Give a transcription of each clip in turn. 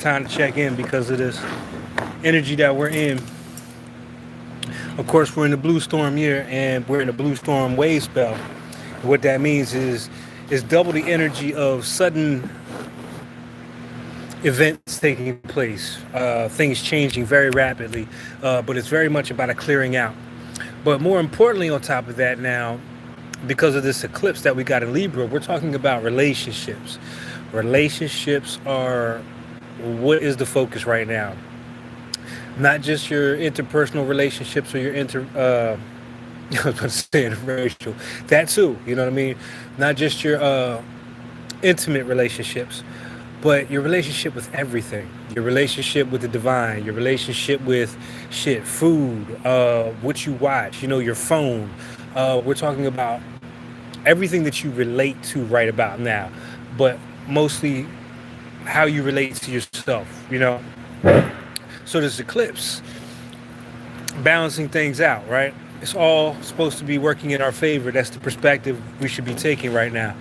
time to check in because of this energy that we're in. Of course, we're in the blue storm year, and we're in the blue storm wave spell. What that means is it's double the energy of sudden events taking place, things changing very rapidly, but it's very much about a clearing out. But more importantly, on top of that, now, because of this eclipse that we got in Libra, we're talking about relationships. Relationships are what is the focus right now. Not just your interpersonal relationships or your I was going to say interracial. That too, you know what I mean? Not just your intimate relationships, but your relationship with everything. Your relationship with the divine, your relationship with shit, food, what you watch, your phone. We're talking about everything that you relate to right about now, but mostly how you relate to yourself. So this eclipse, balancing things out, right? It's all supposed to be working in our favor. That's the perspective we should be taking right now.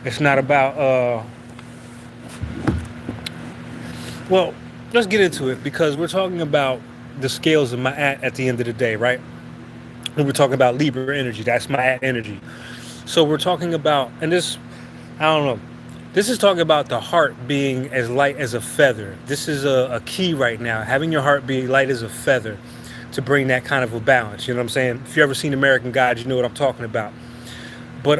It's not about, well, let's get into it because we're talking about the scales of my at the end of the day, right? And we're talking about Libra energy. That's my at energy. So we're talking about, and this, I don't know, this is talking about the heart being as light as a feather. This is a key right now, having your heart be light as a feather to bring that kind of a balance. You know what I'm saying? If you ever seen American Gods, you know what I'm talking about. But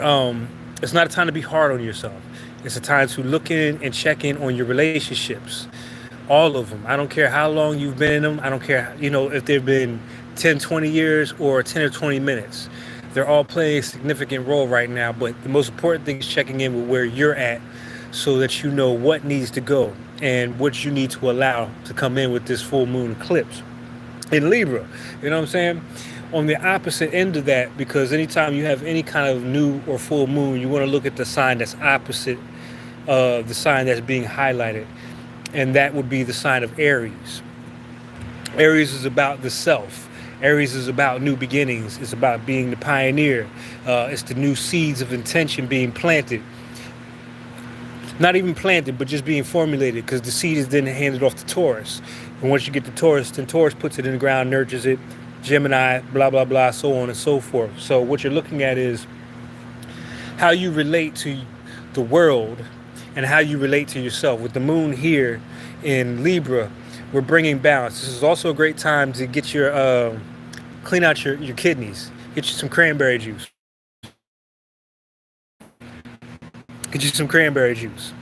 it's not a time to be hard on yourself. It's a time to look in and check in on your relationships. All of them. I don't care how long you've been in them. I don't care, if they've been 10, 20 years or 10 or 20 minutes. They're all playing a significant role right now. But the most important thing is checking in with where you're at so that you know what needs to go and what you need to allow to come in with this full moon eclipse in Libra. You know what I'm saying? On the opposite end of that, because anytime you have any kind of new or full moon, you want to look at the sign that's opposite the sign that's being highlighted. And that would be the sign of Aries. Aries is about the self. Aries is about new beginnings. It's about being the pioneer. It's the new seeds of intention being planted. Not even planted, but just being formulated, because the seed is then handed off to Taurus. And once you get to Taurus, then Taurus puts it in the ground, nurtures it, Gemini, blah, blah, blah, so on and so forth. So what you're looking at is how you relate to the world and how you relate to yourself. With the moon here in Libra, we're bringing balance. This is also a great time to get clean out your kidneys. Get you some cranberry juice. Get you some cranberry juice.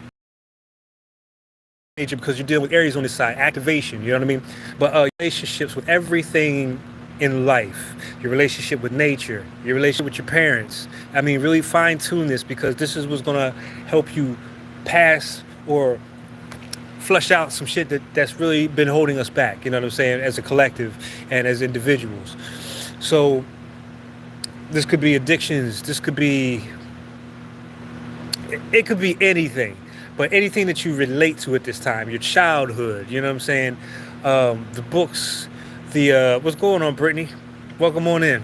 Because you're dealing with Aries on this side, activation, you know what I mean? But relationships with everything in life, your relationship with nature, your relationship with your parents. I mean, really fine tune this, because this is what's gonna help you pass or flush out some shit that's really been holding us back, you know what I'm saying, as a collective and as individuals. So this could be addictions, it could be anything, but anything that you relate to at this time, your childhood, you know what I'm saying, the books, what's going on, Brittany? Welcome on in.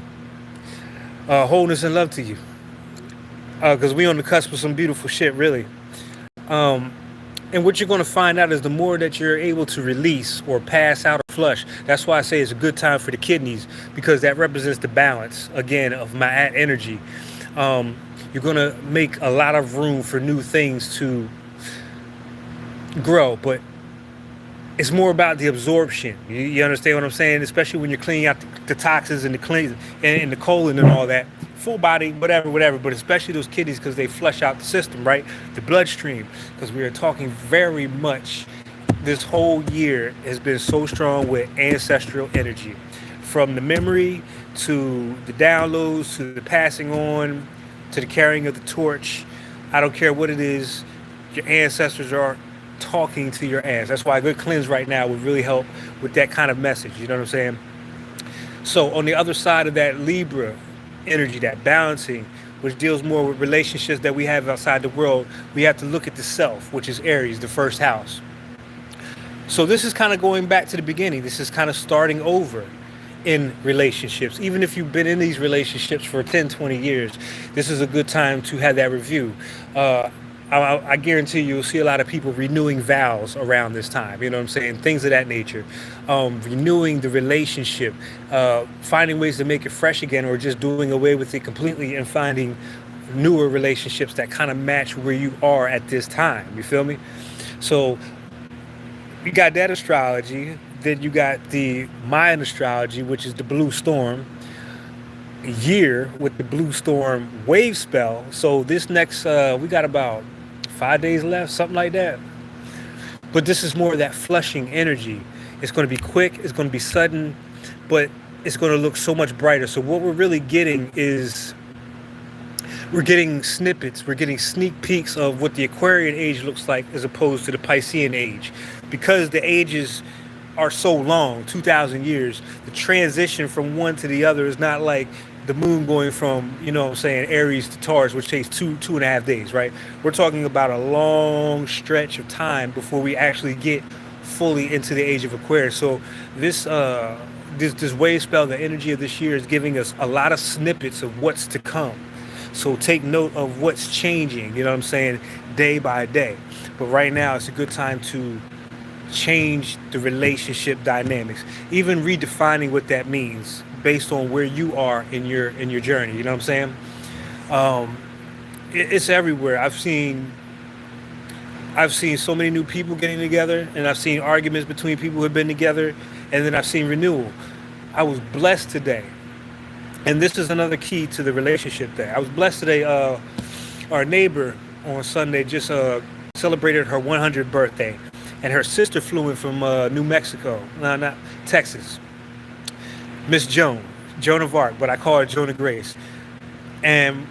Wholeness and love to you, because we on the cusp of some beautiful shit, really. And what you're going to find out is the more that you're able to release or pass out or flush. That's why I say it's a good time for the kidneys, because that represents the balance, again, of my energy. You're going to make a lot of room for new things to grow, but it's more about the absorption. You understand what I'm saying? Especially when you're cleaning out the toxins and the colon and all that. Full body, whatever, but especially those kidneys, because they flush out the system, right? The bloodstream, because we are talking very much, this whole year has been so strong with ancestral energy. From the memory to the downloads to the passing on to the carrying of the torch. I don't care what it is, your ancestors are talking to your ass. That's why a good cleanse right now would really help with that kind of message, you know what I'm saying? So on the other side of that Libra energy, that balancing, which deals more with relationships that we have outside the world, we have to look at the self, which is Aries, the first house. So this is kind of going back to the beginning. This is kind of starting over in relationships. Even if you've been in these relationships for 10, 20 years, this is a good time to have that review. I guarantee you'll see a lot of people renewing vows around this time. You know what I'm saying? Things of that nature. Renewing the relationship, finding ways to make it fresh again, or just doing away with it completely and finding newer relationships that kind of match where you are at this time. You feel me? So you got that astrology. Then you got the Mayan astrology, which is the blue storm year with the blue storm wave spell. So this next, we got about 5 days left, something like that. But this is more of that flushing energy. It's going to be quick, it's going to be sudden, but it's going to look so much brighter. So what we're really getting is we're getting snippets, we're getting sneak peeks of what the Aquarian age looks like as opposed to the Piscean age. Because the ages are so long, 2,000 years, the transition from one to the other is not like the moon going from, you know what I'm saying, Aries to Taurus, which takes 2.5 days, right? We're talking about a long stretch of time before we actually get fully into the age of Aquarius. So this wave spell, the energy of this year is giving us a lot of snippets of what's to come. So take note of what's changing, you know what I'm saying, day by day. But right now it's a good time to change the relationship dynamics, even redefining what that means based on where you are in your journey. You know what I'm saying? It's everywhere. I've seen so many new people getting together, and I've seen arguments between people who have been together, and then I've seen renewal. I was blessed today, and this is another key to the relationship thing. I was blessed today. Our neighbor on Sunday just celebrated her 100th birthday, and her sister flew in from New Mexico, no, not Texas. Miss Joan of Arc, but I call her Jonah Grace. And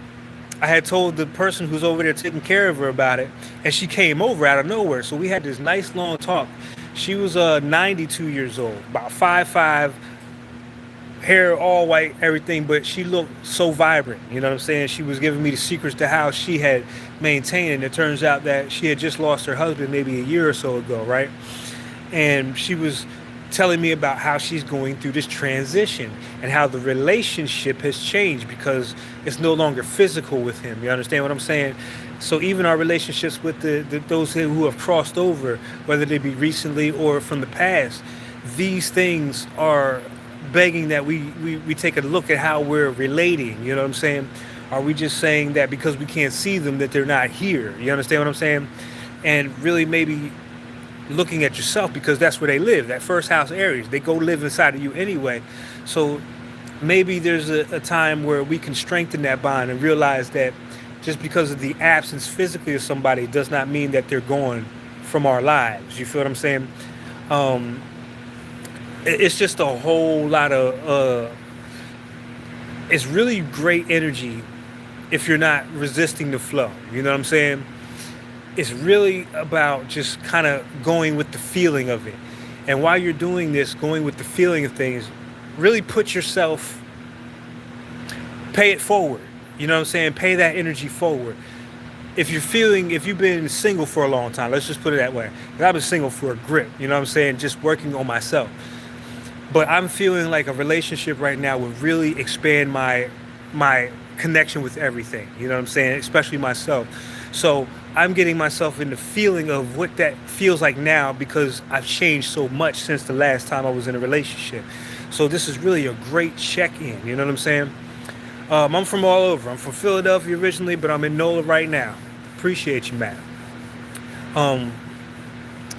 I had told the person who's over there taking care of her about it, and she came over out of nowhere. So we had this nice long talk. She was 92 years old, about 5'5", hair all white, everything, but she looked so vibrant. You know what I'm saying? She was giving me the secrets to how she had maintained, and it turns out that she had just lost her husband maybe a year or so ago, right? And she was telling me about how she's going through this transition and how the relationship has changed because it's no longer physical with him. You understand what I'm saying? So even our relationships with those who have crossed over, whether they be recently or from the past, these things are begging that we take a look at how we're relating. You know what I'm saying? Are we just saying that because we can't see them that they're not here? You understand what I'm saying? And really maybe looking at yourself, because that's where they live. That first house Aries, they go live inside of you anyway. So maybe there's a time where we can strengthen that bond and realize that just because of the absence physically of somebody does not mean that they're gone from our lives. You feel what I'm saying? It's just a whole lot of it's really great energy if you're not resisting the flow. You know what I'm saying? It's really about just kind of going with the feeling of it. And while you're doing this, going with the feeling of things, really put yourself, pay it forward. You know what I'm saying? Pay that energy forward. If you've been single for a long time, let's just put it that way. I've been single for a grip, you know what I'm saying? Just working on myself. But I'm feeling like a relationship right now would really expand my connection with everything. You know what I'm saying? Especially myself. So I'm getting myself in the feeling of what that feels like now because I've changed so much since the last time I was in a relationship. So this is really a great check-in. You know what I'm saying? I'm from all over. I'm from Philadelphia originally, but I'm in NOLA right now. Appreciate you, Matt.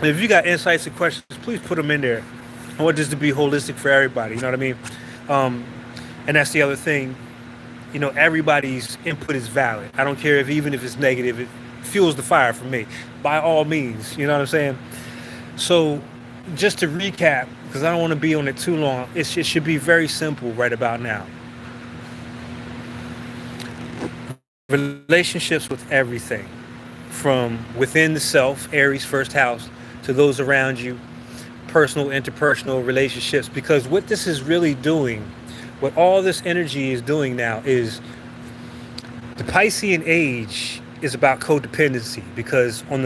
If you got insights and questions, please put them in there. I want this to be holistic for everybody. You know what I mean? And that's the other thing. You know, everybody's input is valid. I don't care even if it's negative. It fuels the fire for me. By all means. You know what I'm saying? So just to recap, because I don't want to be on it too long, it should be very simple right about now. Relationships with everything, from within the self, Aries first house, to those around you, personal, interpersonal relationships. Because what this is really doing, what all this energy is doing now, is the Piscean age is about codependency. Because on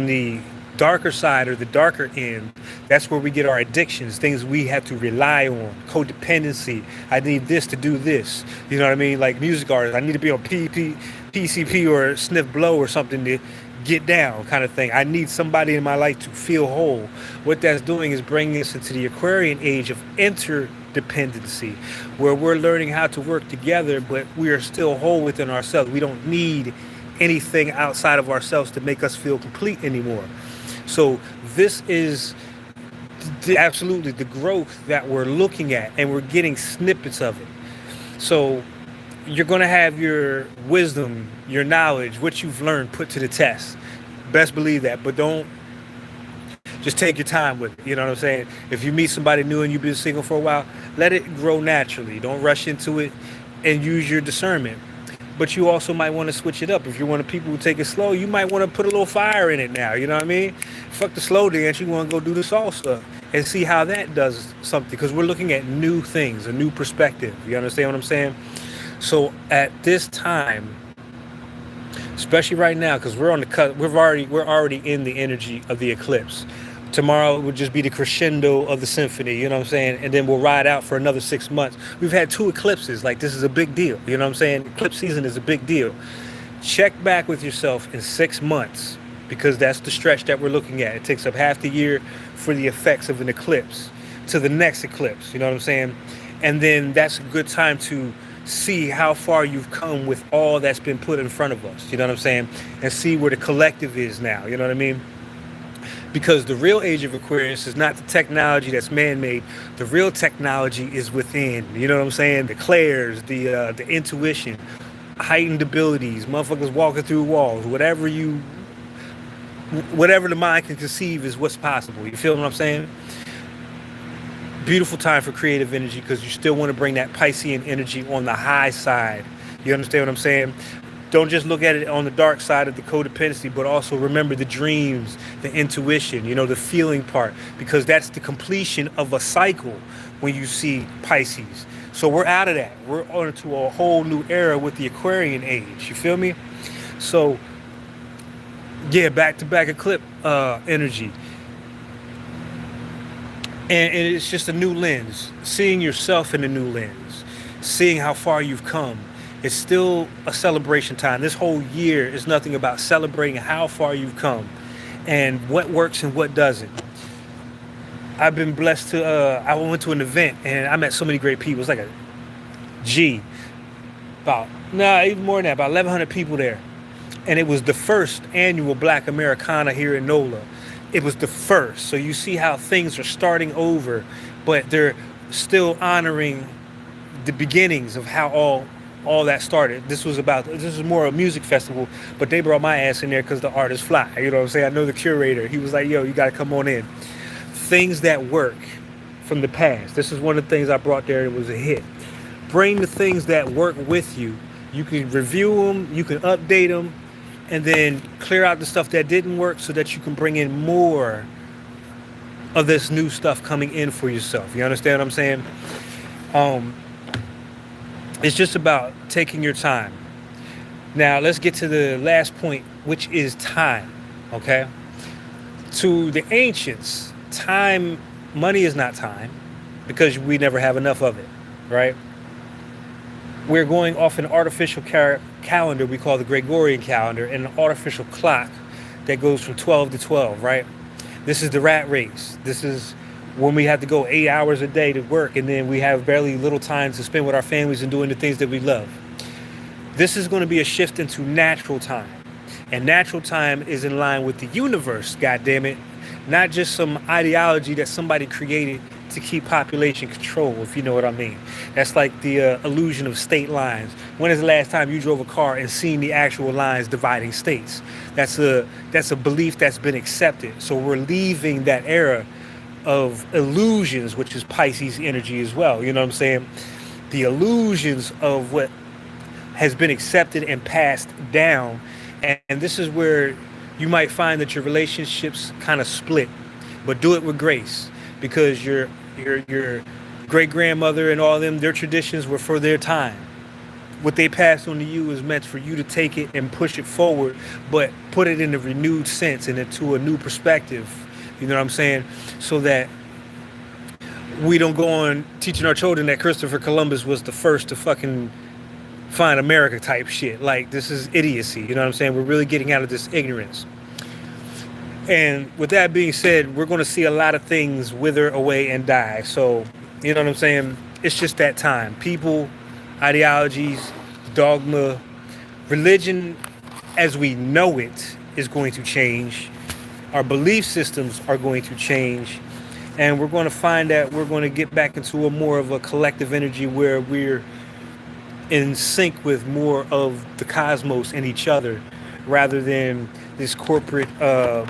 the darker side or the darker end, that's where we get our addictions, things we have to rely on. Codependency. I need this to do this. You know what I mean? Like music artists, I need to be on PCP or sniff blow or something to get down kind of thing. I need somebody in my life to feel whole. What that's doing is bringing us into the Aquarian age of interdependency, where we're learning how to work together, but we are still whole within ourselves. We don't need anything outside of ourselves to make us feel complete anymore. So this is absolutely the growth that we're looking at, and we're getting snippets of it. So you're going to have your wisdom, your knowledge, what you've learned put to the test. Best believe that, but don't just take your time with it. You know what I'm saying? If you meet somebody new and you've been single for a while, let it grow naturally. Don't rush into it, and use your discernment. But you also might want to switch it up. If you're one of the people who take it slow, you might want to put a little fire in it now. You know what I mean? Fuck the slow dance. You want to go do the salsa and see how that does something. Because we're looking at new things, a new perspective. You understand what I'm saying? So at this time, especially right now, because we're on the cut, we're already in the energy of the eclipse. Tomorrow would just be the crescendo of the symphony, you know what I'm saying? And then we'll ride out for another 6 months. We've had 2 eclipses. Like, this is a big deal. You know what I'm saying? Eclipse season is a big deal. Check back with yourself in 6 months, because that's the stretch that we're looking at. It takes up half the year for the effects of an eclipse to the next eclipse. You know what I'm saying? And then that's a good time to see how far you've come with all that's been put in front of us. You know what I'm saying? And see where the collective is now. You know what I mean? Because the real age of Aquarius is not the technology that's man-made. The real technology is within. You know what I'm saying? The clairs, the intuition, heightened abilities, motherfuckers walking through walls, whatever the mind can conceive is what's possible. You feel what I'm saying? Beautiful time for creative energy, because you still want to bring that Piscean energy on the high side. You understand what I'm saying? Don't just look at it on the dark side of the codependency, but also remember the dreams, the intuition, you know, the feeling part, because that's the completion of a cycle when you see Pisces. So we're out of that. We're on to a whole new era with the Aquarian age. You feel me? So yeah, back-to-back eclipse energy. And it's just a new lens, seeing yourself in a new lens, seeing how far you've come. It's still a celebration time. This whole year is nothing about celebrating how far you've come and what works and what doesn't. I've been blessed to, I went to an event and I met so many great people. It's like a even more than that, about 1,100 people there. And it was the first annual Black Americana here in NOLA. It was the first. So you see how things are starting over, but they're still honoring the beginnings of how all that started. This was more a music festival, but they brought my ass in there because the artists fly. You know what I'm saying? I know the curator. He was like, yo, you got to come on in. Things that work from the past. This is one of the things I brought there. It was a hit. Bring the things that work with you. You can review them. You can update them. And then clear out the stuff that didn't work so that you can bring in more of this new stuff coming in for yourself. You understand what I'm saying? It's just about taking your time. Now, let's get to the last point, which is time, okay? To the ancients, time, money is not time, because we never have enough of it, right? We're going off an artificial calendar we call the Gregorian calendar, and an artificial clock that goes from 12 to 12, right? This is the rat race. This is when we have to go 8 hours a day to work, and then we have barely little time to spend with our families and doing the things that we love. This is going to be a shift into natural time. And natural time is in line with the universe, goddammit. Not just some ideology that somebody created to keep population control, if you know what I mean. That's like the illusion of state lines. When is the last time you drove a car and seen the actual lines dividing states? That's a belief that's been accepted. So we're leaving that era of illusions, which is Pisces energy as well. You know what I'm saying? The illusions of what has been accepted and passed down. And this is where you might find that your relationships kind of split, but do it with grace, because your great grandmother and all of them, their traditions were for their time. What they passed on to you is meant for you to take it and push it forward, but put it in a renewed sense and into a new perspective. You know what I'm saying? So that we don't go on teaching our children that Christopher Columbus was the first to fucking find America type shit. Like, this is idiocy. You know what I'm saying? We're really getting out of this ignorance. And with that being said, we're going to see a lot of things wither away and die. So, you know what I'm saying? It's just that time. People, ideologies, dogma, religion as we know it is going to change. Our belief systems are going to change. And we're going to find that we're going to get back into a more of a collective energy where we're in sync with more of the cosmos and each other rather than this corporate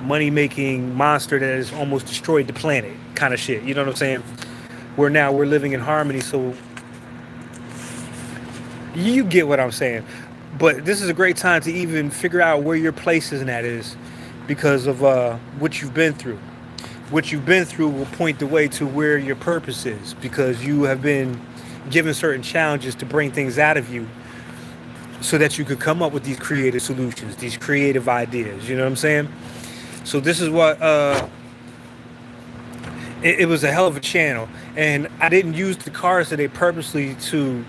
money making monster that has almost destroyed the planet kind of shit. You know what I'm saying? Where now we're living in harmony. So you get what I'm saying. But this is a great time to even figure out where your place in that is because of what you've been through. What you've been through will point the way to where your purpose is because you have been given certain challenges to bring things out of you so that you could come up with these creative solutions, these creative ideas. You know what I'm saying? So this is what it was a hell of a channel, and I didn't use the cards today purposely to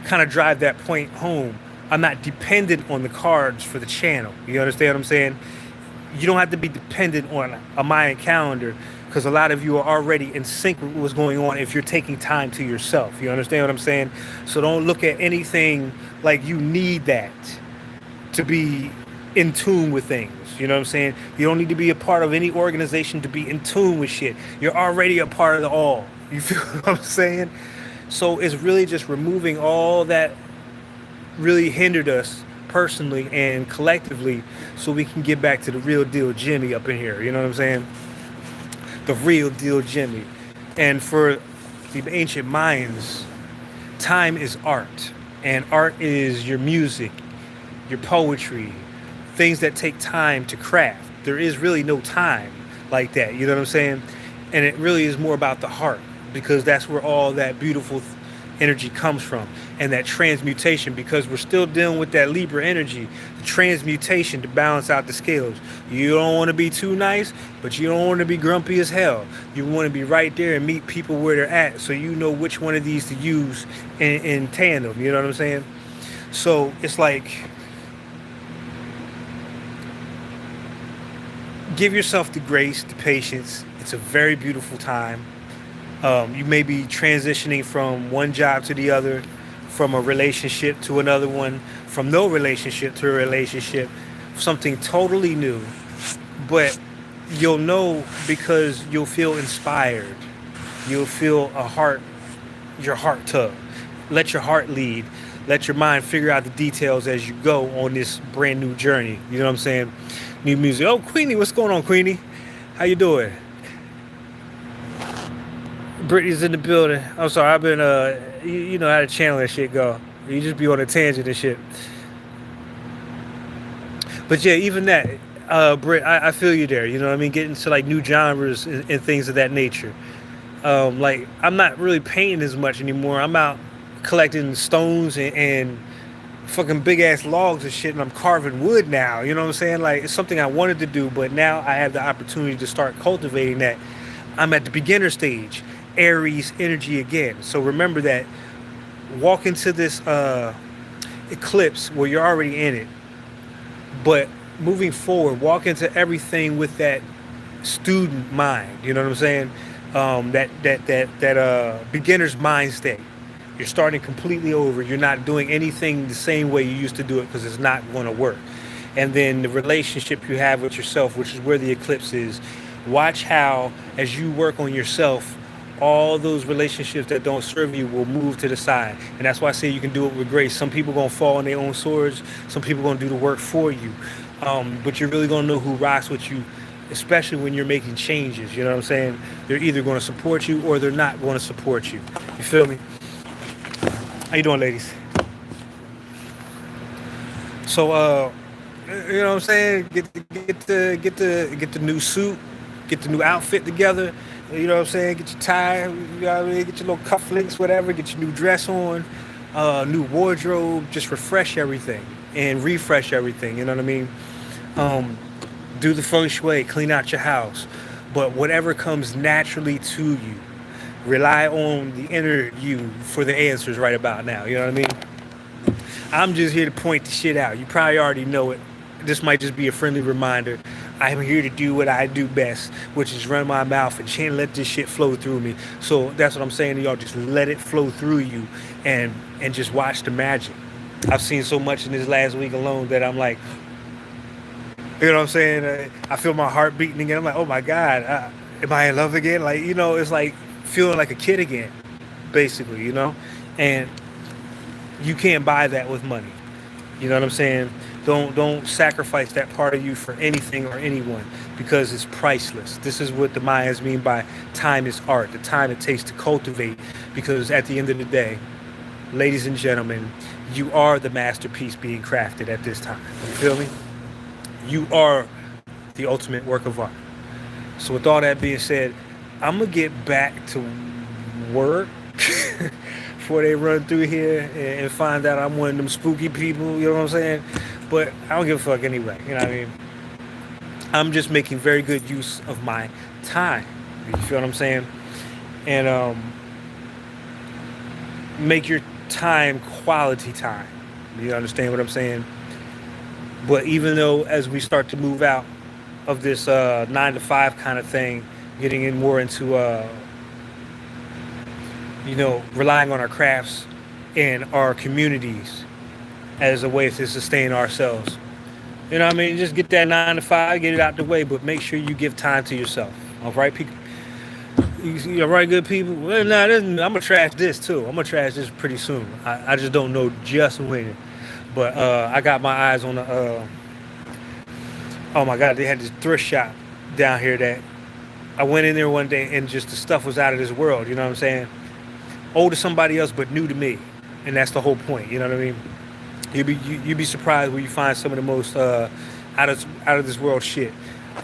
kind of drive that point home. I'm not dependent on the cards for the channel. You understand what I'm saying? You don't have to be dependent on a Mayan calendar because a lot of you are already in sync with what's going on if you're taking time to yourself. You understand what I'm saying? So don't look at anything like you need that to be in tune with things. You know what I'm saying? You don't need to be a part of any organization to be in tune with shit. You're already a part of the all. You feel what I'm saying? So it's really just removing all that really hindered us personally and collectively so we can get back to the real deal Jimmy up in here. You know what I'm saying? The real deal Jimmy. And for the ancient Mayans, time is art. And art is your music, your poetry, things that take time to craft. There is really no time like that. You know what I'm saying? And it really is more about the heart because that's where all that beautiful energy comes from, and that transmutation, because we're still dealing with that Libra energy, the transmutation to balance out the scales. You don't want to be too nice, but you don't want to be grumpy as hell. You want to be right there and meet people where they're at so you know which one of these to use in tandem. You know what I'm saying? So it's like, give yourself the grace, the patience. It's a very beautiful time. You may be transitioning from one job to the other, from a relationship to another one, from no relationship to a relationship, something totally new. But you'll know because you'll feel inspired. You'll feel your heart tug. Let your heart lead. Let your mind figure out the details as you go on this brand new journey. You know what I'm saying? New music. Oh, Queenie, what's going on, Queenie? How you doing? Brittany's in the building. I'm sorry, I've been you know how to channel that shit go. You just be on a tangent and shit. But yeah, even that, Britt, I feel you there. You know what I mean? Getting to like new genres and things of that nature. Like I'm not really painting as much anymore. I'm out collecting stones and fucking big ass logs and shit, and I'm carving wood now. You know what I'm saying? Like it's something I wanted to do, but now I have the opportunity to start cultivating that. I'm at the beginner stage. Aries energy again. So remember that. Walk into this eclipse where you're already in it, but moving forward, walk into everything with that student mind. You know what I'm saying? That beginner's mind state. You're starting completely over. You're not doing anything the same way you used to do it because it's not going to work. And then the relationship you have with yourself, which is where the eclipse is. Watch how, as you work on yourself, all those relationships that don't serve you will move to the side. And that's why I say you can do it with grace. Some people going to fall on their own swords. Some people going to do the work for you. But you're really going to know who rocks with you, especially when you're making changes. You know what I'm saying? They're either going to support you or they're not going to support you. You feel me? How you doing, ladies? So, you know what I'm saying? Get the new suit, get the new outfit together. You know what I'm saying? Get your tie, you know what I mean? Get your little cufflinks, whatever. Get your new dress on, new wardrobe. Just refresh everything and refresh everything. You know what I mean? Do the feng shui, clean out your house. But whatever comes naturally to you, rely on the inner you for the answers right about now. You know what I mean? I'm just here to point the shit out. You probably already know it. This might just be a friendly reminder. I'm here to do what I do best, which is run my mouth and can't let this shit flow through me. So that's what I'm saying to y'all. Just let it flow through you, and just watch the magic. I've seen so much in this last week alone that I'm like, you know what I'm saying? I feel my heart beating again. I'm like, oh my God, am I in love again? Like, it's like feeling like a kid again, basically. And you can't buy that with money. You know what I'm saying? Don't sacrifice that part of you for anything or anyone, because it's priceless. This is what the Mayans mean by time is art, the time it takes to cultivate. Because at the end of the day, ladies and gentlemen, you are the masterpiece being crafted at this time. You feel me? You are the ultimate work of art. So with all that being said, I'm gonna get back to work before they run through here and find out I'm one of them spooky people. You know what I'm saying? But I don't give a fuck anyway. You know what I mean? I'm just making very good use of my time. You feel what I'm saying? And make your time quality time. You understand what I'm saying? But even though as we start to move out of this 9 to 5 kind of thing, getting in more into relying on our crafts and our communities as a way to sustain ourselves. You know what I mean? Just get that 9 to 5, get it out the way, but make sure you give time to yourself. All right, people? All right, good people? Well, nah, I'm going to trash this too. I'm going to trash this pretty soon. I just don't know just when. But I got my eyes on the... oh my God, they had this thrift shop down here that I went in there one day and just the stuff was out of this world. You know what I'm saying? Old to somebody else, but new to me. And that's the whole point. You know what I mean? You'd be surprised where you find some of the most out of this world shit.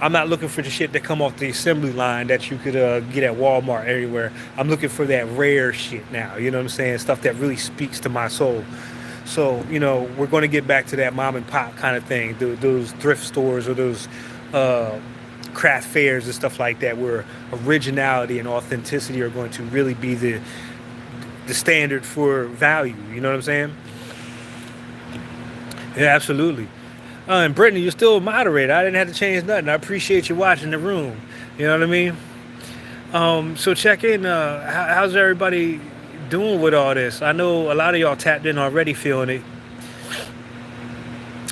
I'm not looking for the shit that come off the assembly line that you could get at Walmart everywhere. I'm looking for that rare shit now. You know what I'm saying? Stuff that really speaks to my soul. So, we're going to get back to that mom and pop kind of thing. Those thrift stores or those craft fairs and stuff like that, where originality and authenticity are going to really be the standard for value. You know what I'm saying? Yeah, absolutely. And Brittany, you're still a moderator. I didn't have to change nothing. I appreciate you watching the room. You know what I mean? So check in. How's everybody doing with all this? I know a lot of y'all tapped in already, feeling it.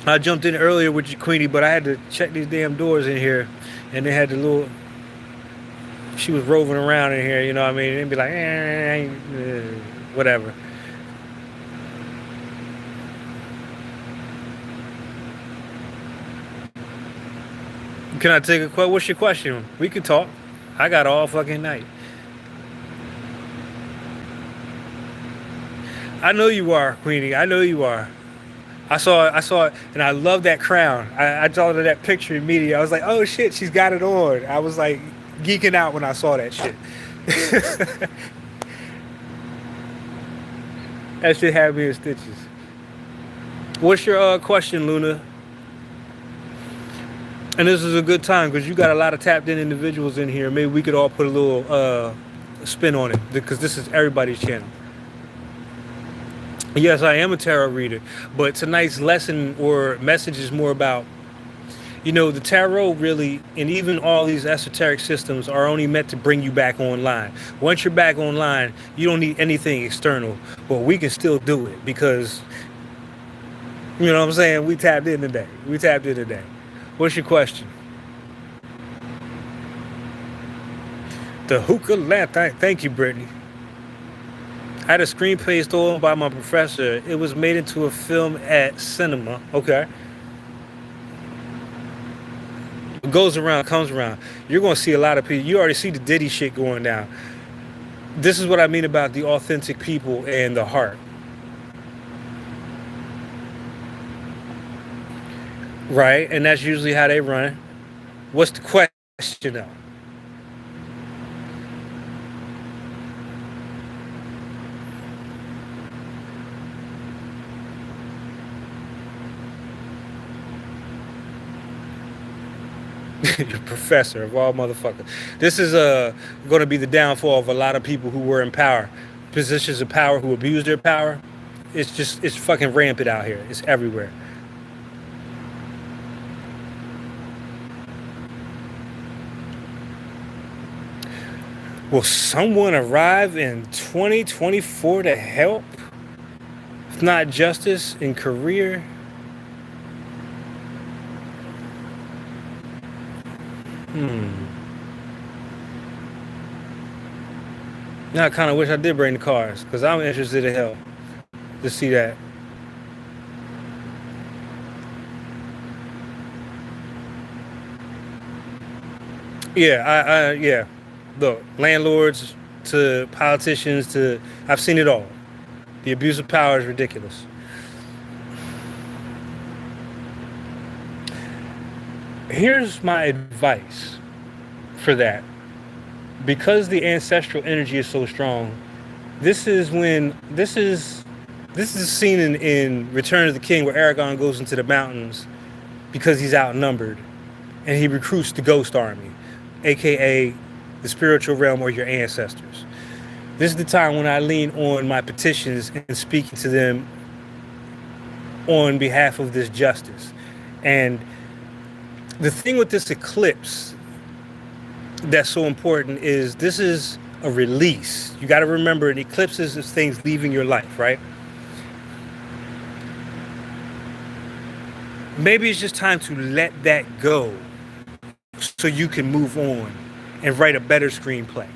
I jumped in earlier with you, Queenie, but I had to check these damn doors in here, and they had the little... She was roving around in here, you know what I mean? And be like, whatever. Can I take a question? What's your question? We can talk. I got all fucking night. I know you are, Queenie. I know you are. I saw it, and I love that crown. I saw that picture immediately. I was like, oh shit, she's got it on. I was like geeking out when I saw that shit. That shit had me in stitches. What's your question, Luna? And this is a good time because you got a lot of tapped in individuals in here. Maybe we could all put a little spin on it, because this is everybody's channel. Yes, I am a tarot reader, but tonight's lesson or message is more about, the tarot really, and even all these esoteric systems are only meant to bring you back online. Once you're back online, you don't need anything external, but we can still do it because, you know what I'm saying? We tapped in today. What's your question? The Who-kah lamp. Thank you, Brittany. I had a screenplay stolen by my professor. It was made into a film at cinema. Okay. What goes around comes around. You're going to see a lot of people. You already see the Diddy shit going down. This is what I mean about the authentic people and the heart. Right? And that's usually how they run. What's the question, though? Your professor of all motherfuckers. This is going to be the downfall of a lot of people who were in power, positions of power, who abuse their power. It's fucking rampant out here. It's everywhere. Will someone arrive in 2024 to help? If not justice in career. Now I kind of wish I did bring the cards because I'm interested in help to see that. Yeah. Look, landlords to politicians to I've seen it all. The abuse of power is ridiculous. Here's my advice for that. Because the ancestral energy is so strong, this is when this is seen in Return of the King where Aragorn goes into the mountains because he's outnumbered and he recruits the ghost army, aka the spiritual realm or your ancestors. This is the time when I lean on my petitions and speaking to them on behalf of this justice. And the thing with this eclipse that's so important is this is a release. You got to remember an eclipse is things leaving your life, right? Maybe it's just time to let that go so you can move on and write a better screenplay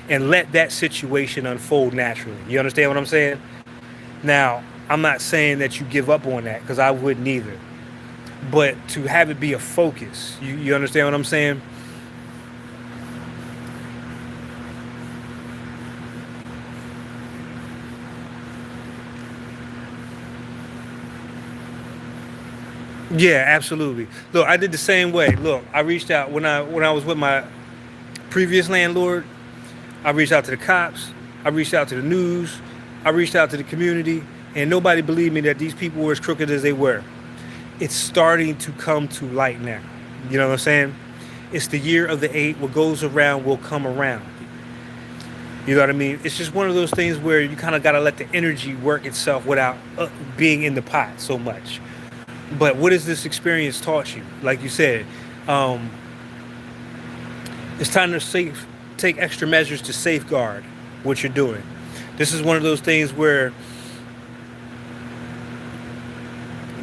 and let that situation unfold naturally. You understand what I'm saying? Now, I'm not saying that you give up on that because I wouldn't either. But to have it be a focus, you understand what I'm saying? Yeah, absolutely. Look, I did the same way. Look, I reached out when I was with my previous landlord. I reached out to the cops. I reached out to the news. I reached out to the community, and nobody believed me that these people were as crooked as they were. It's starting to come to light now. You know what I'm saying? It's the year of the 8. What goes around will come around. You know what I mean? It's just one of those things where you kind of got to let the energy work itself without being in the pot so much. But what has this experience taught you? Like you said, um, it's time to take extra measures to safeguard what you're doing. This is one of those things where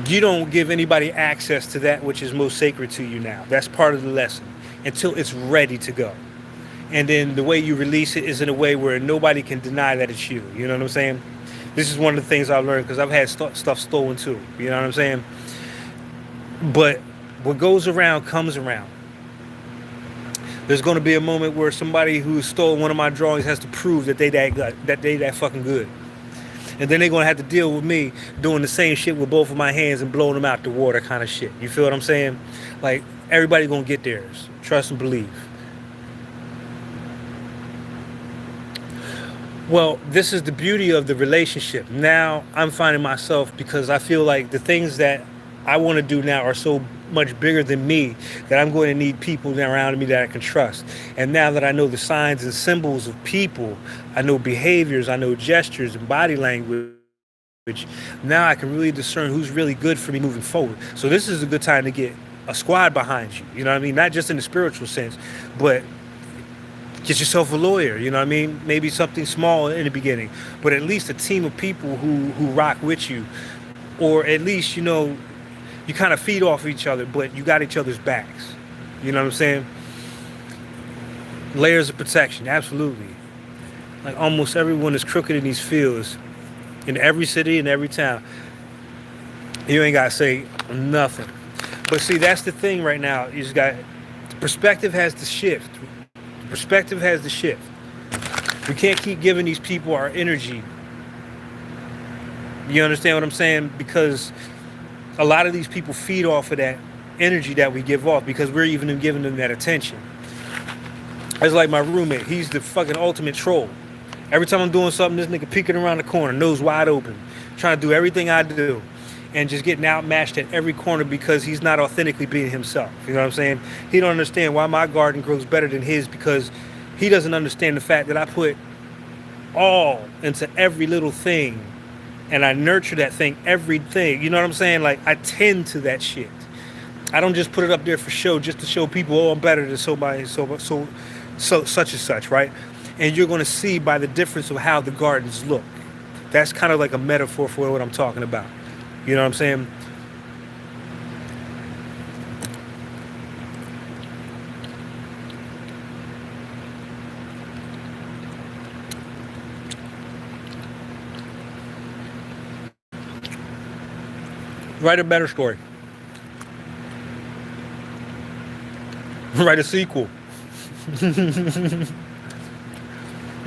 you don't give anybody access to that which is most sacred to you now. That's part of the lesson until it's ready to go. And then the way you release it is in a way where nobody can deny that it's you. You know what I'm saying? This is one of the things I've learned because I've had stuff stolen too. You know what I'm saying? But what goes around comes around. There's going to be a moment where somebody who stole one of my drawings has to prove that they that fucking good. And then they're going to have to deal with me doing the same shit with both of my hands and blowing them out the water kind of shit. You feel what I'm saying? Like, everybody going to get theirs. Trust and believe. Well, this is the beauty of the relationship. Now I'm finding myself, because I feel like the things that I want to do now are so much bigger than me that I'm going to need people around me that I can trust. And now that I know the signs and symbols of people, I know behaviors, I know gestures and body language, now I can really discern who's really good for me moving forward. So this is a good time to get a squad behind you. You know what I mean? Not just in the spiritual sense, but get yourself a lawyer. You know what I mean? Maybe something small in the beginning, but at least a team of people who rock with you, or at least, you know, you kind of feed off each other, but you got each other's backs. You know what I'm saying? Layers of protection, absolutely. Like, almost everyone is crooked in these fields, in every city, in every town. You ain't got to say nothing. But see, that's the thing right now. You just got, the perspective has to shift. The perspective has to shift. We can't keep giving these people our energy. You understand what I'm saying? Because a lot of these people feed off of that energy that we give off because we're even giving them that attention. It's like my roommate. He's the fucking ultimate troll. Every time I'm doing something, this nigga peeking around the corner, nose wide open, trying to do everything I do, and just getting outmatched at every corner because he's not authentically being himself. You know what I'm saying? He don't understand why my garden grows better than his, because he doesn't understand the fact that I put all into every little thing, and I nurture that thing, everything. You know what I'm saying? Like, I tend to that shit. I don't just put it up there for show, just to show people, oh, I'm better than somebody, so such and such, right? And you're going to see by the difference of how the gardens look. That's kind of like a metaphor for what I'm talking about. You know what I'm saying? Write a better story. Write a sequel. You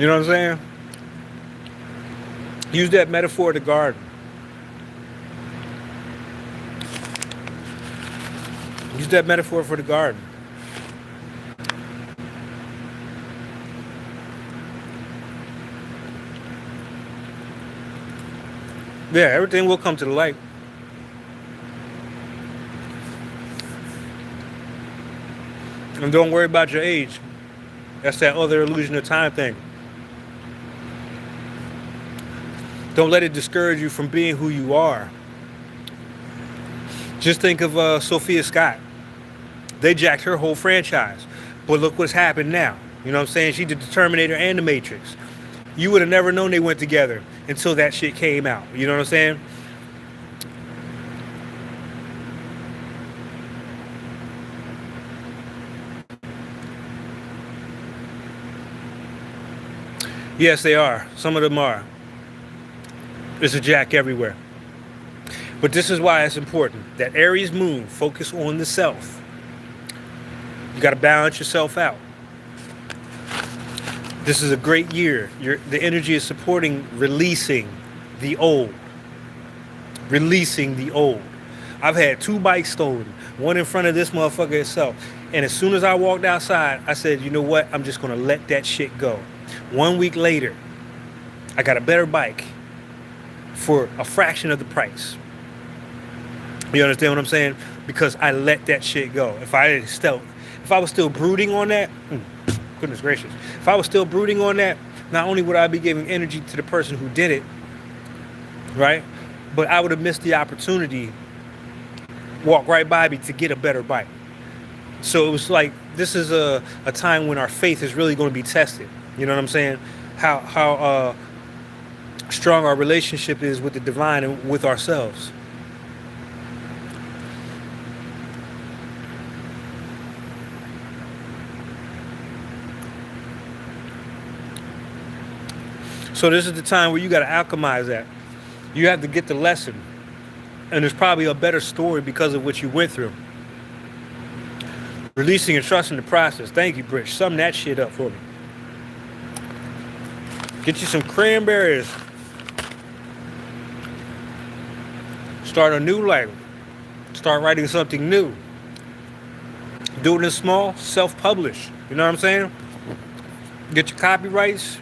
know what I'm saying? Use that metaphor of the garden. Use that metaphor for the garden. Yeah, everything will come to the light. And don't worry about your age. That's that other illusion of time thing. Don't let it discourage you from being who you are. Just think of Sophia Scott. They jacked her whole franchise. But look what's happened now. You know what I'm saying? She did the Terminator and the Matrix. You would have never known they went together until that shit came out. You know what I'm saying? Yes, they are. Some of them are. There's a jack everywhere. But this is why it's important. That Aries moon, focus on the self. You got to balance yourself out. This is a great year. The energy is supporting releasing the old. Releasing the old. I've had 2 bikes stolen. One in front of this motherfucker itself. And as soon as I walked outside, I said, you know what? I'm just going to let that shit go. 1 week later, I got a better bike for a fraction of the price. You understand what I'm saying? Because I let that shit go. If I was still brooding on that, goodness gracious. If I was still brooding on that, not only would I be giving energy to the person who did it, right? But I would have missed the opportunity, walk right by me to get a better bike. So it was like, this is a time when our faith is really going to be tested. You know what I'm saying? How strong our relationship is with the divine and with ourselves. So this is the time where you got to alchemize that. You have to get the lesson. And there's probably a better story because of what you went through. Releasing and trusting the process. Thank you, Bridge. Sum that shit up for me. Get you some cranberries. Start a new life. Start writing something new. Do it in small, self-publish. You know what I'm saying? Get your copyrights.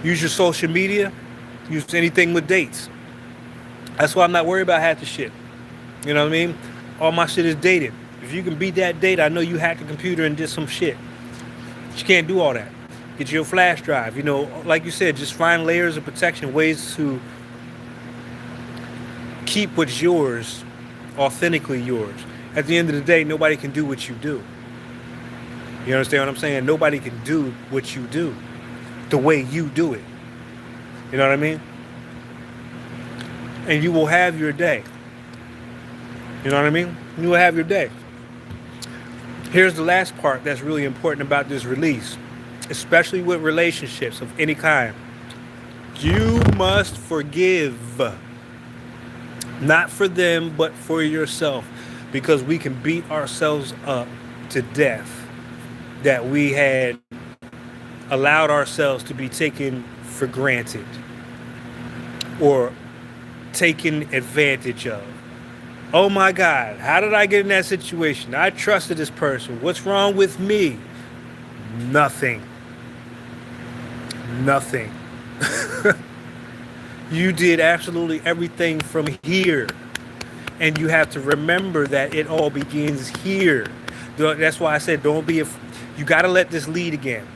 Use your social media. Use anything with dates. That's why I'm not worried about half the shit. You know what I mean? All my shit is dated. If you can beat that date, I know you hacked a computer and did some shit. But you can't do all that. Get your flash drive. You know, like you said, just find layers of protection, ways to keep what's yours authentically yours. At the end of the day, nobody can do what you do. You understand what I'm saying? Nobody can do what you do the way you do it. You know what I mean? And you will have your day. You know what I mean? You will have your day. Here's the last part that's really important about this release, especially with relationships of any kind. You must forgive. Not for them, but for yourself. Because we can beat ourselves up to death that we had allowed ourselves to be taken for granted or taken advantage of. Oh my God, how did I get in that situation? I trusted this person. What's wrong with me? Nothing. Nothing. You did absolutely everything from here. And you have to remember that it all begins here. That's why I said don't be you got to let this lead again.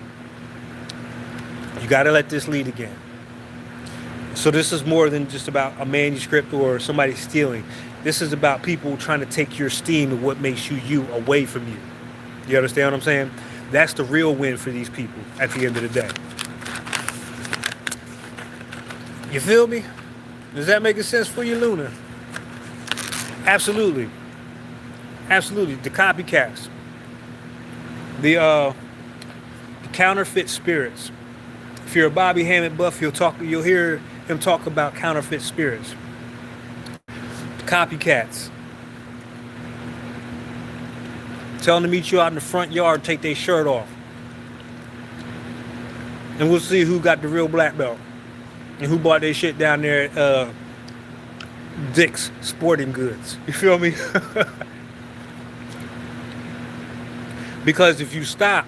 You got to let this lead again. So this is more than just about a manuscript or somebody stealing. This is about people trying to take your steam and what makes you away from you. You understand what I'm saying? That's the real win for these people at the end of the day. You feel me? Does that make sense for you, Luna? Absolutely. Absolutely. The copycats. The counterfeit spirits. If you're a Bobby Hammond buff, you'll hear him talk about counterfeit spirits. Copycats. Tell them to meet you out in the front yard, take their shirt off. And we'll see who got the real black belt. And who bought their shit down there at Dick's Sporting Goods. You feel me? Because if you stop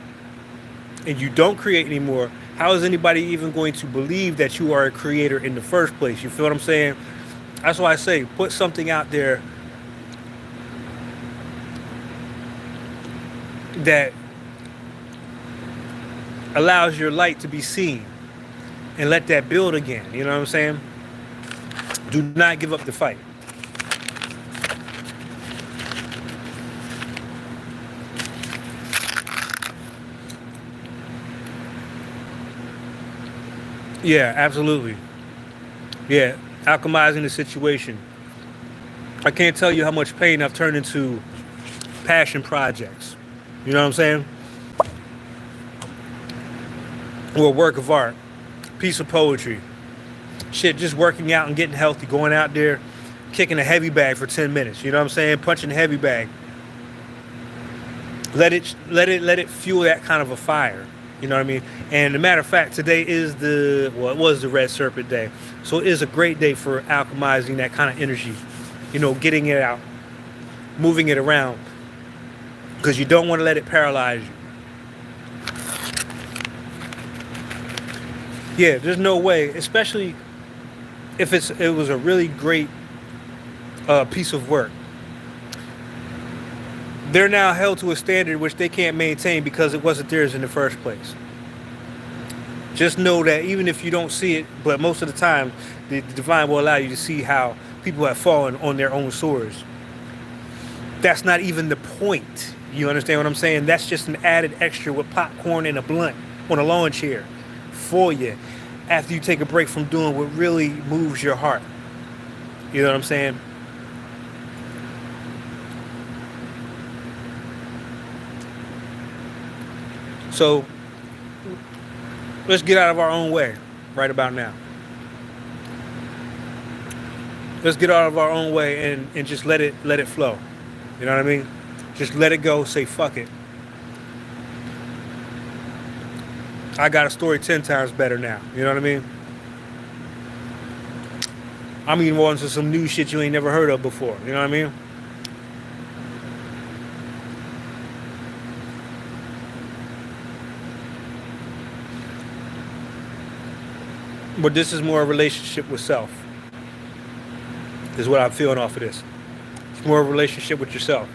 and you don't create anymore, how is anybody even going to believe that you are a creator in the first place? You feel what I'm saying? That's why I say put something out there that allows your light to be seen, and let that build again. You know what I'm saying? Do not give up the fight. Yeah, absolutely. Yeah, alchemizing the situation. I can't tell you how much pain I've turned into passion projects. You know what I'm saying? Or a work of art, piece of poetry. Shit, just working out and getting healthy, going out there, kicking a heavy bag for 10 minutes. You know what I'm saying? Punching a heavy bag. Let it fuel that kind of a fire. You know what I mean? And as a matter of fact, today is it was the Red Serpent Day. So it is a great day for alchemizing that kind of energy. You know, getting it out, moving it around. Because you don't want to let it paralyze you. Yeah, there's no way, especially if it was a really great piece of work. They're now held to a standard which they can't maintain because it wasn't theirs in the first place. Just know that even if you don't see it, but most of the time, the divine will allow you to see how people have fallen on their own swords. That's not even the point. You understand what I'm saying? That's just an added extra with popcorn and a blunt on a lawn chair for you after you take a break from doing what really moves your heart. You know what I'm saying? So let's get out of our own way right about now. Let's get out of our own way and just let it flow. You know what I mean? Just let it go. Say fuck it. I got a story 10 times better now. You know what I mean? I'm even on to some new shit you ain't never heard of before. You know what I mean? But this is more a relationship with self. Is what I'm feeling off of this. It's more a relationship with yourself.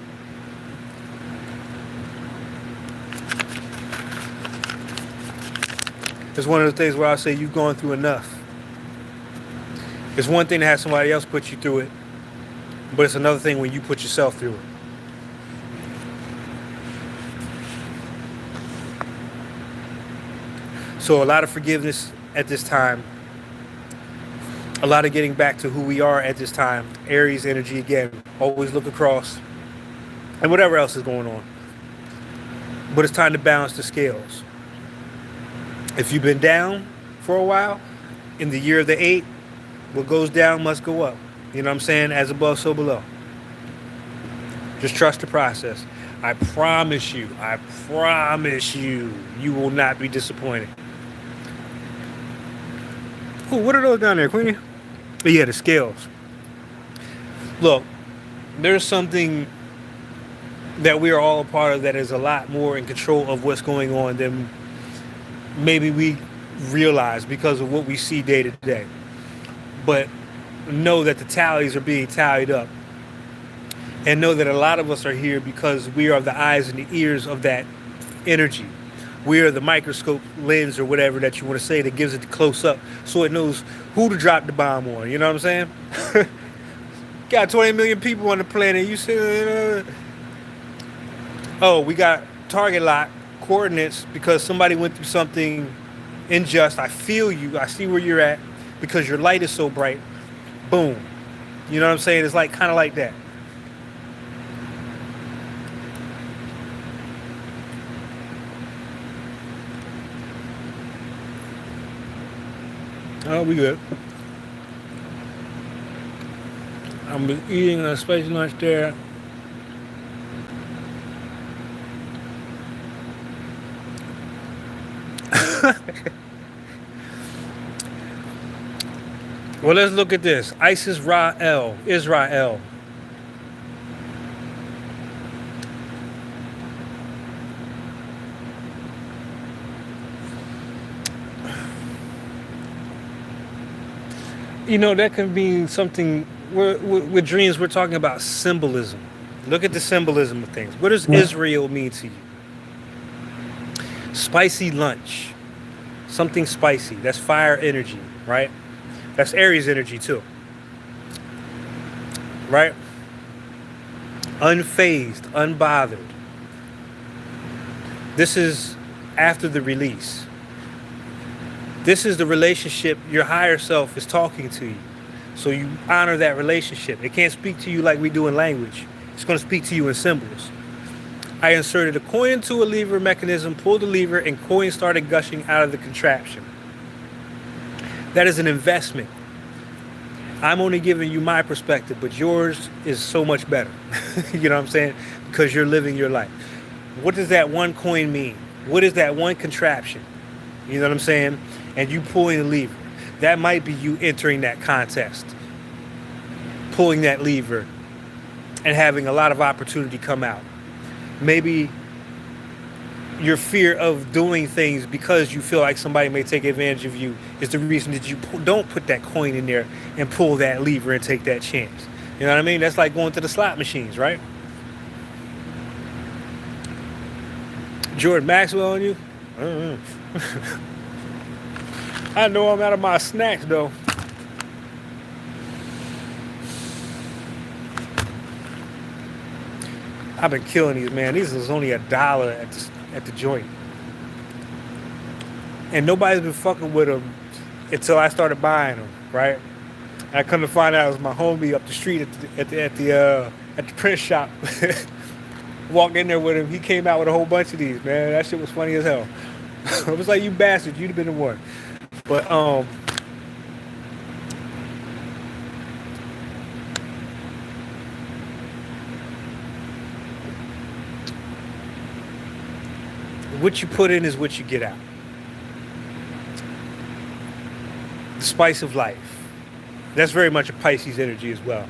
It's one of the things where I say you've gone through enough. It's one thing to have somebody else put you through it, but it's another thing when you put yourself through it. So a lot of forgiveness at this time. A lot of getting back to who we are at this time. Aries energy again. Always look across. And whatever else is going on. But it's time to balance the scales. If you've been down for a while, in the year of the 8, what goes down must go up. You know what I'm saying? As above, so below. Just trust the process. I promise you, you will not be disappointed. Oh, what are those down there, Queenie? But yeah, the scales. Look, there's something that we are all a part of that is a lot more in control of what's going on than maybe we realize because of what we see day to day. But know that the tallies are being tallied up. And know that a lot of us are here because we are the eyes and the ears of that energy. We are the microscope lens or whatever that you want to say that gives it the close up so it knows who to drop the bomb on. You know what I'm saying? Got 20 million people on the planet. You say, oh, we got target lock, coordinates because somebody went through something unjust. I feel you. I see where you're at because your light is so bright. Boom. You know what I'm saying? It's like kind of like that. Oh, we good. I'm eating a spicy lunch there. Well, let's look at this. Isis Ra-El, Israel. You know, that can mean something. With dreams, we're talking about symbolism. Look at the symbolism of things. What does Israel mean to you? Spicy lunch. Something spicy. That's fire energy, right? That's Aries energy too. Right? Unfazed, unbothered. This is after the release. This is the relationship your higher self is talking to you. So you honor that relationship. It can't speak to you like we do in language. It's going to speak to you in symbols. I inserted a coin into a lever mechanism, pulled the lever, and coin started gushing out of the contraption. That is an investment. I'm only giving you my perspective, but yours is so much better. You know what I'm saying? Because you're living your life. What does that one coin mean? What is that one contraption? You know what I'm saying? And you pulling the lever. That might be you entering that contest, pulling that lever, and having a lot of opportunity come out. Maybe your fear of doing things because you feel like somebody may take advantage of you is the reason that you don't put that coin in there and pull that lever and take that chance. You know what I mean? That's like going to the slot machines, right? Jordan Maxwell on you? I don't know. I know I'm out of my snacks though. I've been killing these, man. These is only $1 at the joint, and nobody's been fucking with them until I started buying them. Right? I come to find out it was my homie up the street at the print shop. Walked in there with him. He came out with a whole bunch of these, man. That shit was funny as hell. I was like, you bastard, you'd have been the one. But what you put in is what you get out. The spice of life. That's very much a Pisces energy as well.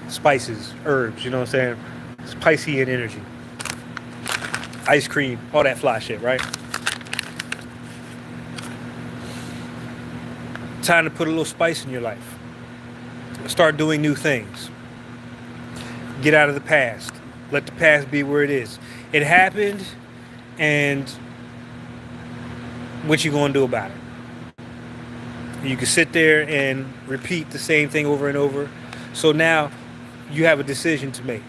Spices, herbs, you know what I'm saying? It's Piscean energy. Ice cream, all that fly shit, right? Time to put a little spice in your life. Start doing new things. Get out of the past. Let the past be where it is. It happened, and what you gonna do about it? You can sit there and repeat the same thing over and over. So now you have a decision to make.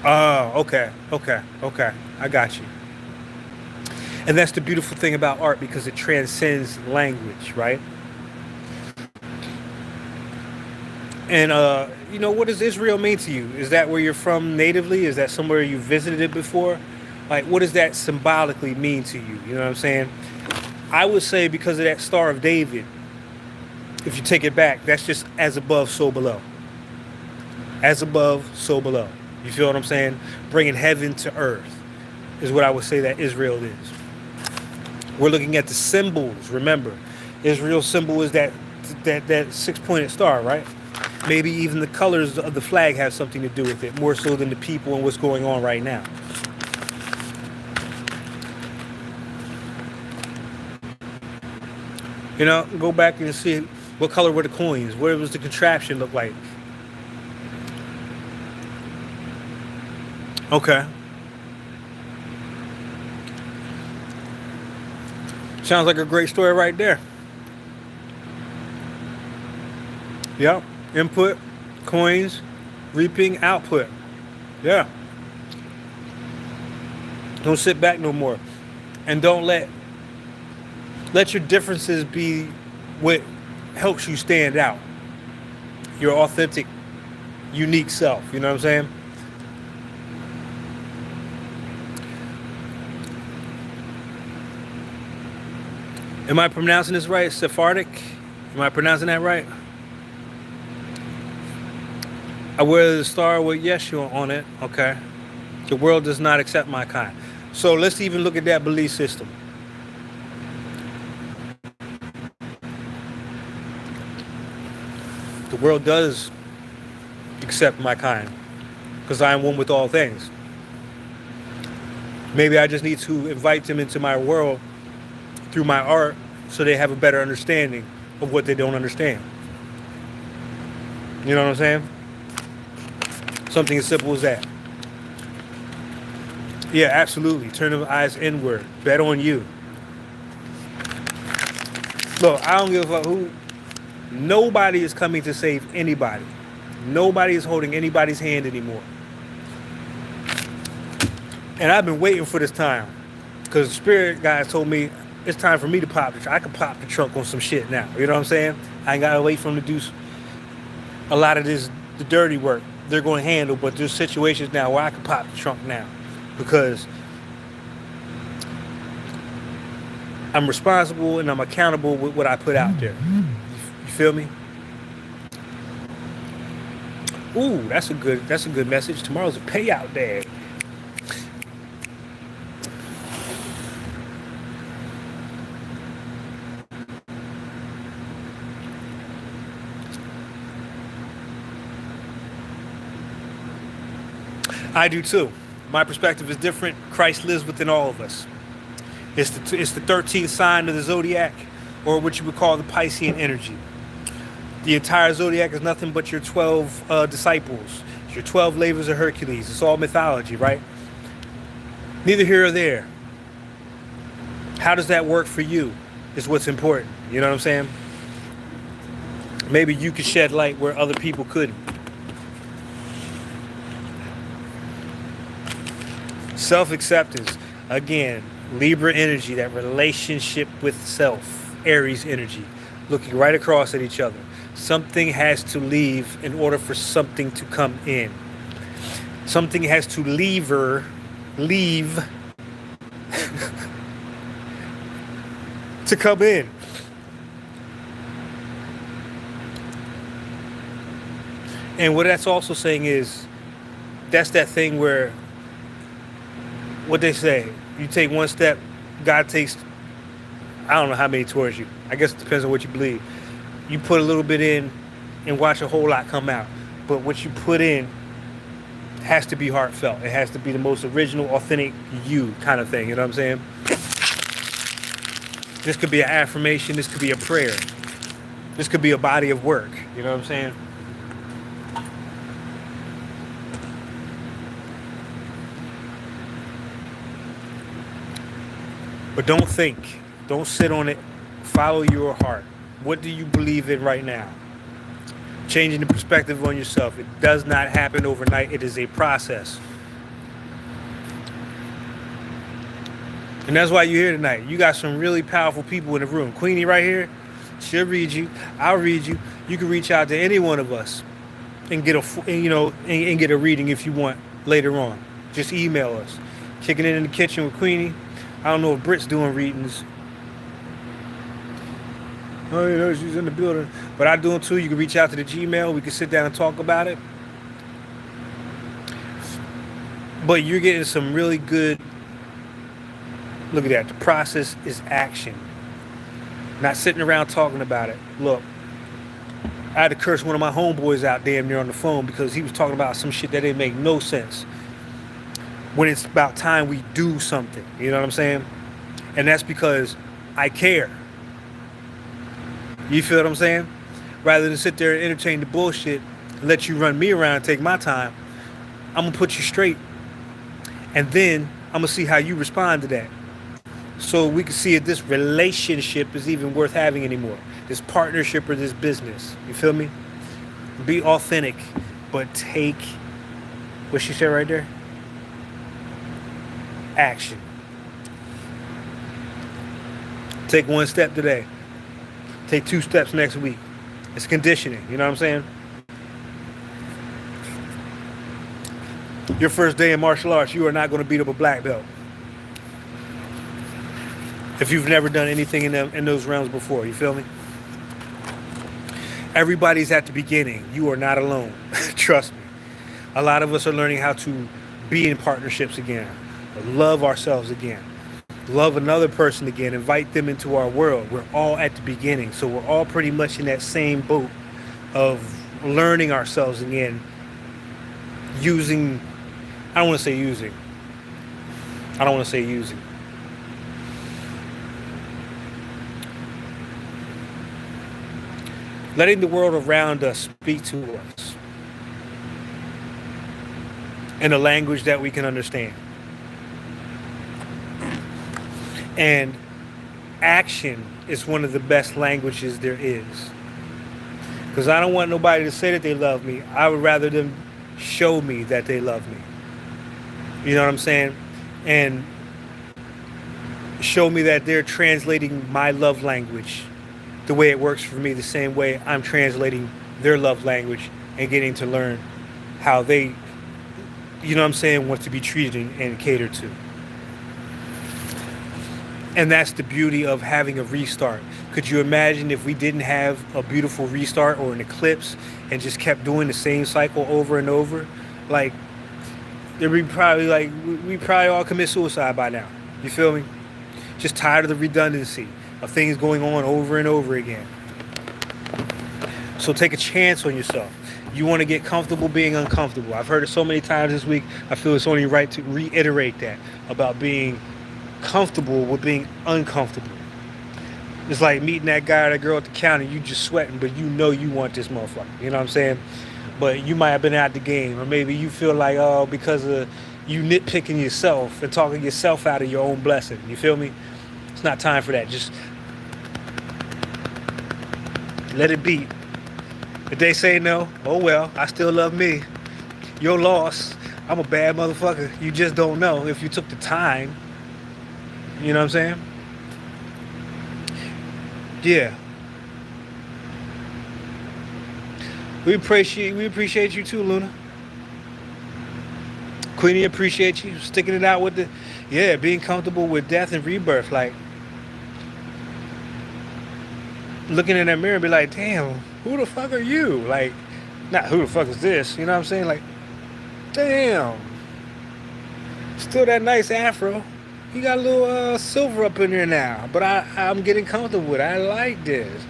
Oh, okay. I got you. And that's the beautiful thing about art, because it transcends language, right? And, you know, what does Israel mean to you? Is that where you're from natively? Is that somewhere you visited it before? Like, what does that symbolically mean to you? You know what I'm saying? I would say because of that Star of David, if you take it back, that's just as above, so below. As above, so below. You feel what I'm saying? Bringing heaven to earth is what I would say that Israel is. We're looking at the symbols. Remember, Israel's symbol is that six-pointed star, right? Maybe even the colors of the flag have something to do with it, more so than the people and what's going on right now. You know, go back and see what color were the coins. What was the contraption look like? Okay. Sounds like a great story right there. Yep. Input, coins, Reaping output. Yeah. Don't sit back no more. And don't let your differences be what helps you stand out. Your authentic, unique self. You know what I'm saying? Am I pronouncing this right? Sephardic? Am I pronouncing that right? I wear the star with Yeshua on it. Okay. The world does not accept my kind. So let's even look at that belief system. The world does accept my kind because I am one with all things. Maybe I just need to invite them into my world through my art so they have a better understanding of what they don't understand. You know what I'm saying? Something as simple as that. Yeah, absolutely. Turn the eyes inward. Bet on you. Look, I don't give a fuck who. Nobody is coming to save anybody. Nobody is holding anybody's hand anymore. And I've been waiting for this time. Because the spirit guys told me it's time for me to pop the trunk. I can pop the trunk on some shit now. You know what I'm saying? I ain't got to wait for them to do a lot of the dirty work they're going to handle. But there's situations now where I can pop the trunk now. Because I'm responsible and I'm accountable with what I put out there. You feel me? Ooh, that's a good message. Tomorrow's a payout day. I do too. My perspective is different. Christ lives within all of us. It's the 13th sign of the zodiac, or what you would call the Piscean energy. The entire zodiac is nothing but your 12 disciples, your 12 labors of Hercules. It's all mythology, right? Neither here or there. How does that work for you is what's important. You know what I'm saying? Maybe you could shed light where other people couldn't. Self-acceptance. Again, Libra energy, that relationship with self. Aries energy. Looking right across at each other. Something has to leave in order for something to come in. Something has to leave to come in. And what that's also saying is, that's that thing where, what they say, you take one step, God takes, I don't know how many towards you. I guess it depends on what you believe. You put a little bit in and watch a whole lot come out. But what you put in has to be heartfelt. It has to be the most original, authentic you kind of thing. You know what I'm saying? This could be an affirmation. This could be a prayer. This could be a body of work. You know what I'm saying? But don't think. Don't sit on it. Follow your heart. What do you believe in right now? Changing the perspective on yourself. It does not happen overnight. It is a process. And that's why you're here tonight. You got some really powerful people in the room. Queenie right here, she'll read you. I'll read you. You can reach out to any one of us and get and get a reading if you want later on. Just email us. Kicking it in the kitchen with Queenie. I don't know if Britt's doing readings. Oh, you know, she's in the building. But I do them too. You can reach out to the Gmail. We can sit down and talk about it. But you're getting some really good... Look at that. The process is action. Not sitting around talking about it. Look, I had to curse one of my homeboys out damn near on the phone because he was talking about some shit that didn't make no sense. When it's about time we do something. You know what I'm saying? And that's because I care. You feel what I'm saying? Rather than sit there and entertain the bullshit and let you run me around and take my time, I'm going to put you straight. And then I'm going to see how you respond to that. So we can see if this relationship is even worth having anymore. This partnership or this business. You feel me? Be authentic. but take, what she said right there? Action. Take one step today. Take 2 steps next week. It's conditioning, you know what I'm saying? Your first day in martial arts, you are not going to beat up a black belt. If you've never done anything in those realms before, you feel me? Everybody's at the beginning. You are not alone. Trust me. A lot of us are learning how to be in partnerships again, love ourselves again, love another person again, invite them into our world. We're all at the beginning. So we're all pretty much in that same boat of learning ourselves again, using, I don't want to say using. Letting the world around us speak to us in a language that we can understand. And action is one of the best languages there is. Because I don't want nobody to say that they love me. I would rather them show me that they love me. You know what I'm saying? And show me that they're translating my love language the way it works for me, the same way I'm translating their love language and getting to learn how they, you know what I'm saying, want to be treated and catered to. And that's the beauty of having a restart. Could you imagine if we didn't have a beautiful restart or an eclipse and just kept doing the same cycle over and over? Like, we probably all commit suicide by now. You feel me? Just tired of the redundancy of things going on over and over again. So take a chance on yourself. You want to get comfortable being uncomfortable. I've heard it so many times this week. I feel it's only right to reiterate that about being comfortable with being uncomfortable. It's like meeting that guy or that girl at the counter. You just sweating, but you know you want this motherfucker. You know what I'm saying? But you might have been out the game, or maybe you feel like, oh, because of you nitpicking yourself and talking yourself out of your own blessing. You feel me? It's not time for that. Just let it be. If they say no, oh well, I still love me. Your loss. I'm a bad motherfucker. You just don't know if you took the time. You know what I'm saying? Yeah. We appreciate you too, Luna. Queenie, appreciate you sticking it out with being comfortable with death and rebirth. Like, looking in that mirror and be like, damn, who the fuck are you? Like, not who the fuck is this? You know what I'm saying? Like, damn. Still that nice afro. You got a little silver up in there now. But I'm getting comfortable with it. I like this.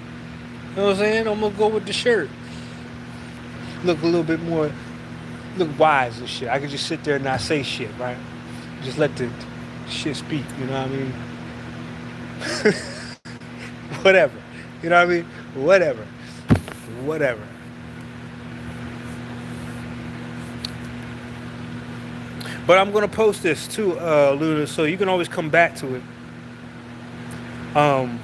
You know what I'm saying? I'm going to go with the shirt. Look a little bit more, look wise and shit. I could just sit there and not say shit, right? Just let the shit speak, you know what I mean? Whatever. You know what I mean? Whatever. But I'm going to post this too, Luna, so you can always come back to it. And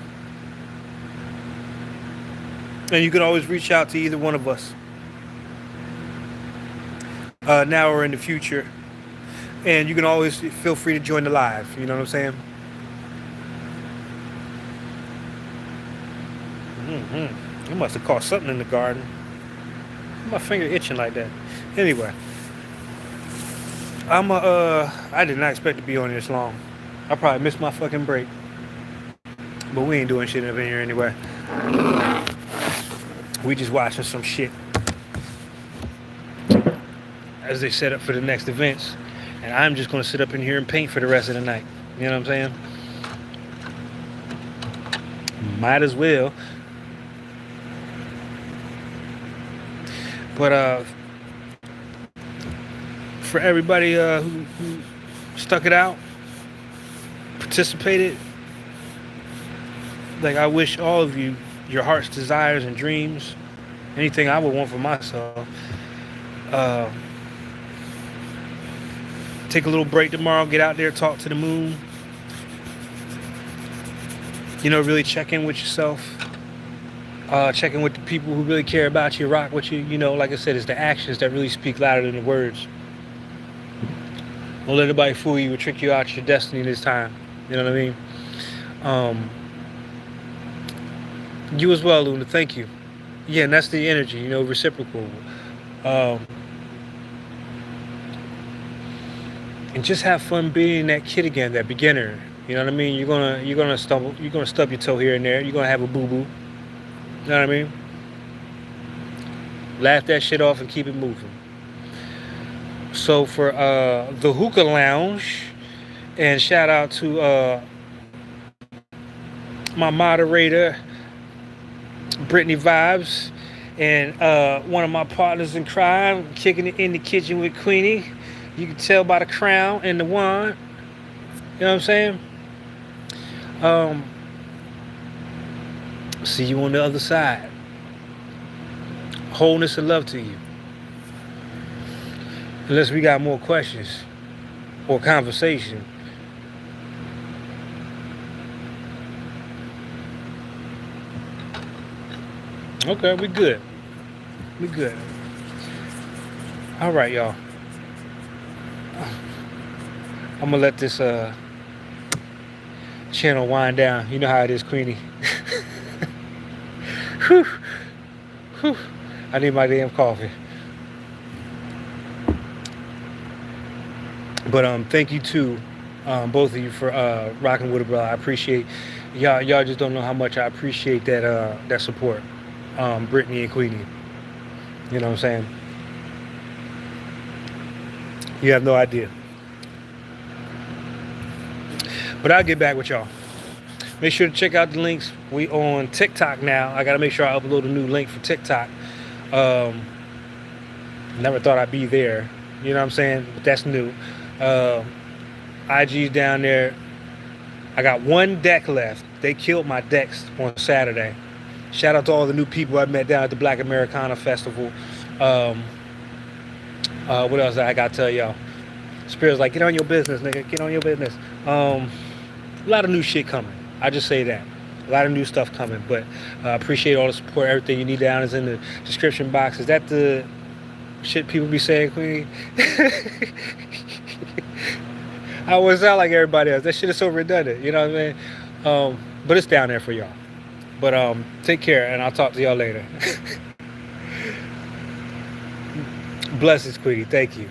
you can always reach out to either one of us. Now or in the future. And you can always feel free to join the live. You know what I'm saying? I must have caught something in the garden. My finger itching like that. Anyway. I did not expect to be on this long. I probably missed my fucking break. But we ain't doing shit up in here anyway. We just watching some shit as they set up for the next events. And I'm just going to sit up in here and paint for the rest of the night. You know what I'm saying? Might as well. But for everybody who stuck it out, participated, like, I wish all of you your heart's desires and dreams, anything I would want for myself. Take a little break tomorrow, get out there, talk to the moon. You know, really check in with yourself. checking with the people who really care about you, rock with you. You know, like I said, it's the actions that really speak louder than the words. Don't let anybody fool you or trick you out your destiny this time. You know what I mean? Um, you as well, Luna. Thank you. Yeah, and that's the energy. You know, reciprocal. Um, and just have fun being that kid again, that beginner. You know what I mean? You're gonna stumble. You're gonna stub your toe here and there. You're gonna have a boo boo. You know what I mean? Laugh that shit off and keep it moving. So for the Hookah Lounge, and shout out to my moderator, Brittany Vibes, and one of my partners in crime, kicking it in the kitchen with Queenie. You can tell by the crown and the wine. You know what I'm saying? Um, See you on the other side. Wholeness and love to you. Unless we got more questions or conversation. Okay, we good. We good. All right, y'all. I'm gonna let this channel wind down. You know how it is, Queenie. Whew. Whew. I need my damn coffee. But thank you to both of you for rocking with it, bro. I appreciate y'all. Y'all just don't know how much I appreciate that support, Brittany and Queenie. You know what I'm saying? You have no idea. But I'll get back with y'all. Make sure to check out the links. We on TikTok now. I gotta make sure I upload a new link for TikTok. Never thought I'd be there. You know what I'm saying? But that's new. IG's down there. I got one deck left. They killed my decks on Saturday. Shout out to all the new people I met down at the Black Americana Festival. What else I gotta tell y'all? Spirit's like, get on your business, nigga. Get on your business. A lot of new shit coming. I just say that. A lot of new stuff coming. But appreciate all the support. Everything you need down is in the description box. Is that the shit people be saying, Queenie? I always sound like everybody else. That shit is so redundant. You know what I mean? But it's down there for y'all. But take care, and I'll talk to y'all later. Blessings, Queenie. Thank you.